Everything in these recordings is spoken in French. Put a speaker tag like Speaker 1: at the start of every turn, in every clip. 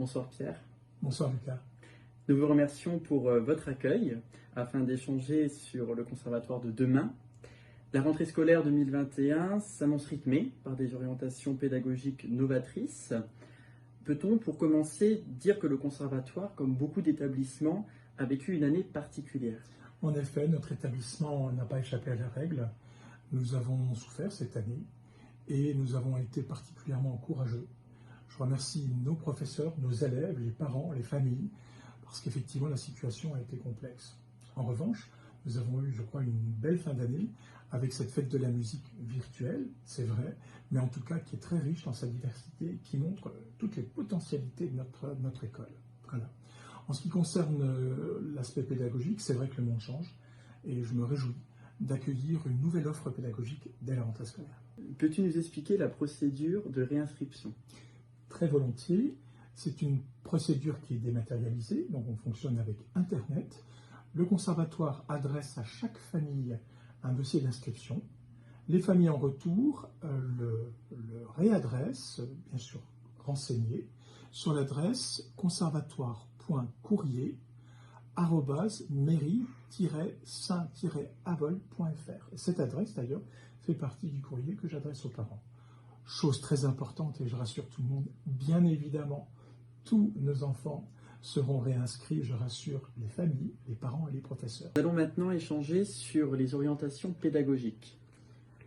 Speaker 1: Bonsoir Pierre.
Speaker 2: Bonsoir Lucas.
Speaker 1: Nous vous remercions pour votre accueil afin d'échanger sur le conservatoire de demain. La rentrée scolaire 2021 s'annonce rythmée par des orientations pédagogiques novatrices. Peut-on, pour commencer, dire que le conservatoire, comme beaucoup d'établissements, a vécu une année particulière?
Speaker 2: En effet, notre établissement n'a pas échappé à la règle. Nous avons souffert cette année et nous avons été particulièrement courageux. Je remercie nos professeurs, nos élèves, les parents, les familles, parce qu'effectivement la situation a été complexe. En revanche, nous avons eu, je crois, une belle fin d'année avec cette fête de la musique virtuelle, c'est vrai, mais en tout cas qui est très riche dans sa diversité, qui montre toutes les potentialités de notre école. Voilà. En ce qui concerne l'aspect pédagogique, c'est vrai que le monde change et je me réjouis d'accueillir une nouvelle offre pédagogique dès la rentrée scolaire.
Speaker 1: Peux-tu nous expliquer la procédure de réinscription?
Speaker 2: Très volontiers. C'est une procédure qui est dématérialisée, donc on fonctionne avec Internet. Le conservatoire adresse à chaque famille un dossier d'inscription. Les familles en retour le réadressent, bien sûr renseigné, sur l'adresse conservatoire.courrier@mairie-saint-avol.fr. Cette adresse, d'ailleurs, fait partie du courrier que j'adresse aux parents. Chose très importante, et je rassure tout le monde, bien évidemment, tous nos enfants seront réinscrits, je rassure les familles, les parents et les professeurs.
Speaker 1: Nous allons maintenant échanger sur les orientations pédagogiques.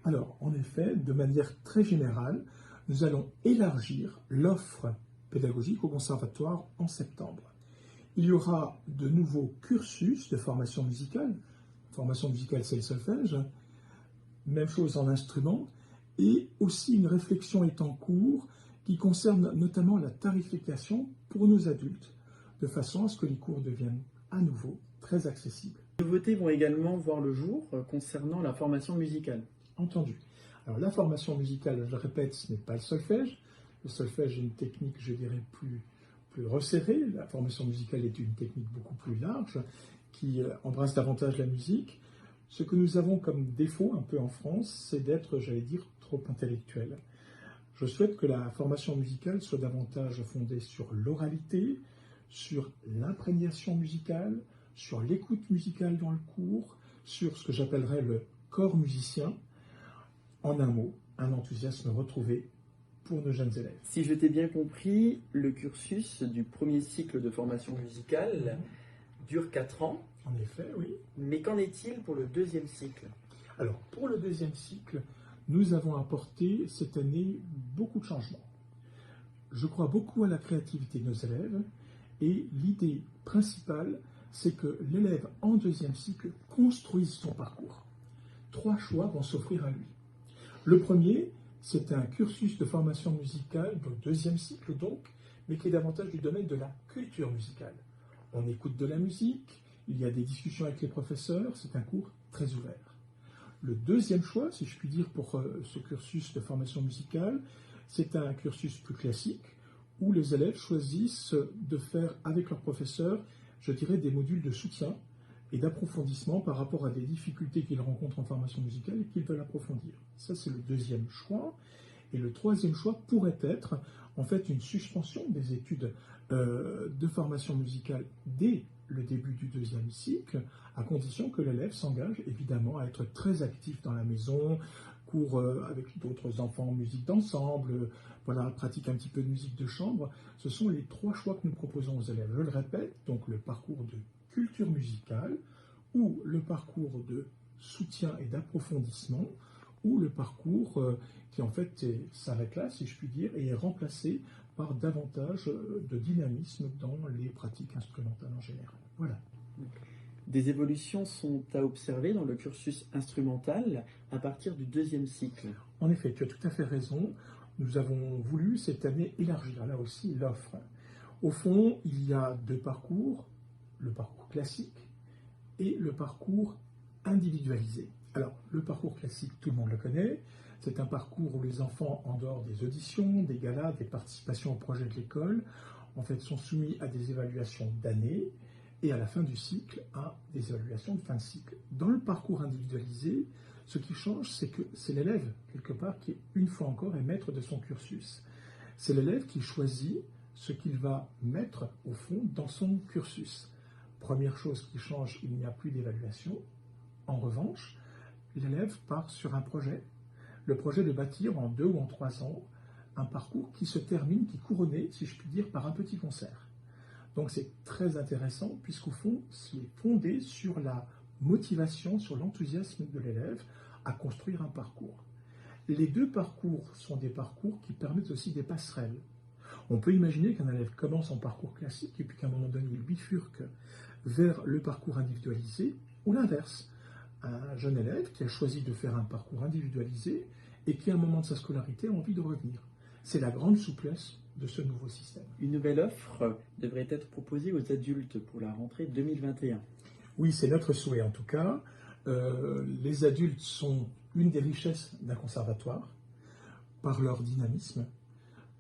Speaker 2: Alors, en effet, de manière très générale, nous allons élargir l'offre pédagogique au conservatoire en septembre. Il y aura de nouveaux cursus de formation musicale. Formation musicale, c'est le solfège. Même chose en instrument. Et aussi une réflexion est en cours qui concerne notamment la tarification pour nos adultes, de façon à ce que les cours deviennent à nouveau très accessibles.
Speaker 1: Les nouveautés vont également voir le jour concernant la formation musicale.
Speaker 2: Entendu. Alors la formation musicale, je le répète, ce n'est pas le solfège. Le solfège est une technique, je dirais, plus resserrée. La formation musicale est une technique beaucoup plus large qui embrasse davantage la musique. Ce que nous avons comme défaut un peu en France, c'est d'être, j'allais dire, trop intellectuel. Je souhaite que la formation musicale soit davantage fondée sur l'oralité, sur l'imprégnation musicale, sur l'écoute musicale dans le cours, sur ce que j'appellerais le corps musicien. En un mot, un enthousiasme retrouvé pour nos jeunes élèves.
Speaker 1: Si je t'ai bien compris, le cursus du premier cycle de formation musicale dure 4 ans.
Speaker 2: En effet, oui.
Speaker 1: Mais qu'en est-il pour le deuxième cycle?
Speaker 2: Alors, pour le deuxième cycle, nous avons apporté cette année beaucoup de changements. Je crois beaucoup à la créativité de nos élèves et l'idée principale, c'est que l'élève en deuxième cycle construise son parcours. 3 choix vont s'offrir à lui. Le premier, c'est un cursus de formation musicale, de deuxième cycle donc, mais qui est davantage du domaine de la culture musicale. On écoute de la musique, il y a des discussions avec les professeurs, c'est un cours très ouvert. Le deuxième choix, si je puis dire, pour ce cursus de formation musicale, c'est un cursus plus classique, où les élèves choisissent de faire avec leurs professeurs, je dirais, des modules de soutien et d'approfondissement par rapport à des difficultés qu'ils rencontrent en formation musicale et qu'ils veulent approfondir. Ça, c'est le deuxième choix. Et le troisième choix pourrait être, en fait, une suspension des études de formation musicale dès le début du deuxième cycle, à condition que l'élève s'engage évidemment à être très actif dans la maison, cours avec d'autres enfants en musique d'ensemble, voilà, pratique un petit peu de musique de chambre. Ce sont les 3 choix que nous proposons aux élèves. Je le répète, donc le parcours de culture musicale, ou le parcours de soutien et d'approfondissement, ou le parcours qui en fait s'arrête là, si je puis dire, et est remplacé par davantage de dynamisme dans les pratiques instrumentales en général. Voilà.
Speaker 1: Des évolutions sont à observer dans le cursus instrumental à partir du deuxième cycle.
Speaker 2: En effet, tu as tout à fait raison. Nous avons voulu cette année élargir là aussi l'offre. Au fond, il y a 2 parcours, le parcours classique et le parcours individualisé. Alors, le parcours classique, tout le monde le connaît. C'est un parcours où les enfants, en dehors des auditions, des galas, des participations au projet de l'école, en fait, sont soumis à des évaluations d'année et à la fin du cycle, à des évaluations de fin de cycle. Dans le parcours individualisé, ce qui change, c'est que c'est l'élève, quelque part, qui, une fois encore, est maître de son cursus. C'est l'élève qui choisit ce qu'il va mettre au fond dans son cursus. Première chose qui change, il n'y a plus d'évaluation. En revanche, l'élève part sur un projet. Le projet de bâtir en 2 ou en 3 ans un parcours qui se termine, qui est couronné, si je puis dire, par un petit concert. Donc c'est très intéressant puisqu'au fond, c'est fondé sur la motivation, sur l'enthousiasme de l'élève à construire un parcours. Les 2 parcours sont des parcours qui permettent aussi des passerelles. On peut imaginer qu'un élève commence en parcours classique et puis qu'à un moment donné, il bifurque vers le parcours individualisé ou l'inverse. Un jeune élève qui a choisi de faire un parcours individualisé et qui, à un moment de sa scolarité, a envie de revenir. C'est la grande souplesse de ce nouveau système.
Speaker 1: Une nouvelle offre devrait être proposée aux adultes pour la rentrée 2021.
Speaker 2: Oui, c'est notre souhait en tout cas. Les adultes sont une des richesses d'un conservatoire par leur dynamisme,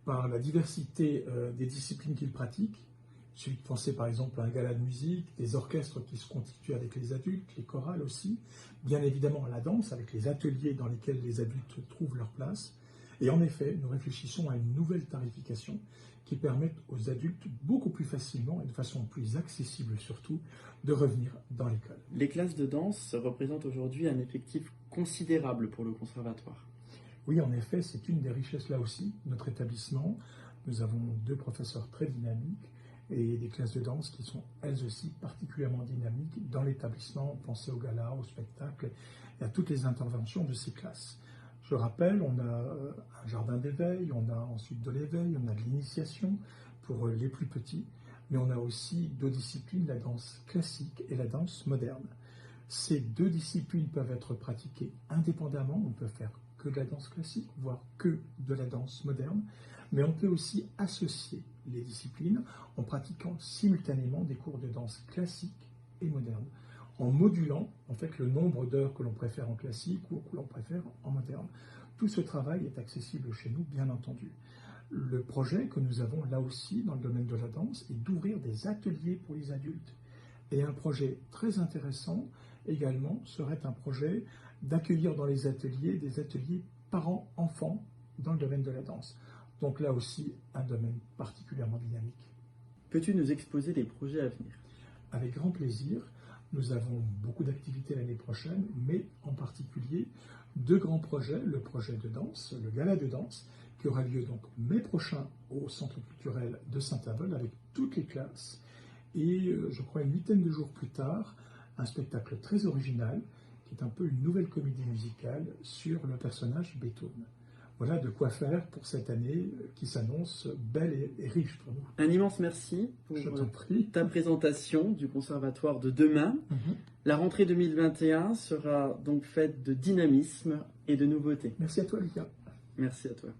Speaker 2: par la diversité des disciplines qu'ils pratiquent. Il suffit de penser par exemple à un gala de musique, des orchestres qui se constituent avec les adultes, les chorales aussi, bien évidemment à la danse avec les ateliers dans lesquels les adultes trouvent leur place. Et en effet, nous réfléchissons à une nouvelle tarification qui permette aux adultes beaucoup plus facilement et de façon plus accessible surtout de revenir dans l'école.
Speaker 1: Les classes de danse représentent aujourd'hui un effectif considérable pour le conservatoire.
Speaker 2: Oui, en effet, c'est une des richesses là aussi de notre établissement. Nous avons 2 professeurs très dynamiques et des classes de danse qui sont elles aussi particulièrement dynamiques dans l'établissement. Pensez au gala, au spectacle et à toutes les interventions de ces classes. Je rappelle, on a un jardin d'éveil, on a ensuite de l'éveil, on a de l'initiation pour les plus petits, mais on a aussi 2 disciplines, la danse classique et la danse moderne. Ces 2 disciplines peuvent être pratiquées indépendamment, on peut faire que de la danse classique, voire que de la danse moderne, mais on peut aussi associer les disciplines en pratiquant simultanément des cours de danse classique et moderne, en modulant en fait le nombre d'heures que l'on préfère en classique ou que l'on préfère en moderne. Tout ce travail est accessible chez nous, bien entendu. Le projet que nous avons là aussi dans le domaine de la danse est d'ouvrir des ateliers pour les adultes. Et un projet très intéressant également serait un projet d'accueillir dans les ateliers des ateliers parents-enfants dans le domaine de la danse. Donc là aussi, un domaine particulièrement dynamique.
Speaker 1: Peux-tu nous exposer les projets à venir ?
Speaker 2: Avec grand plaisir. Nous avons beaucoup d'activités l'année prochaine, mais en particulier 2 grands projets. Le projet de danse, le gala de danse, qui aura lieu donc mai prochain au Centre culturel de Saint-Avold avec toutes les classes. Et je crois une 8aine de jours plus tard, un spectacle très original, qui est un peu une nouvelle comédie musicale sur le personnage Beethoven. Voilà de quoi faire pour cette année qui s'annonce belle et riche pour nous.
Speaker 1: Un immense merci pour ta présentation du Conservatoire de demain. La rentrée 2021 sera donc faite de dynamisme et de nouveautés.
Speaker 2: Merci à toi, Lucas.
Speaker 1: Merci à toi.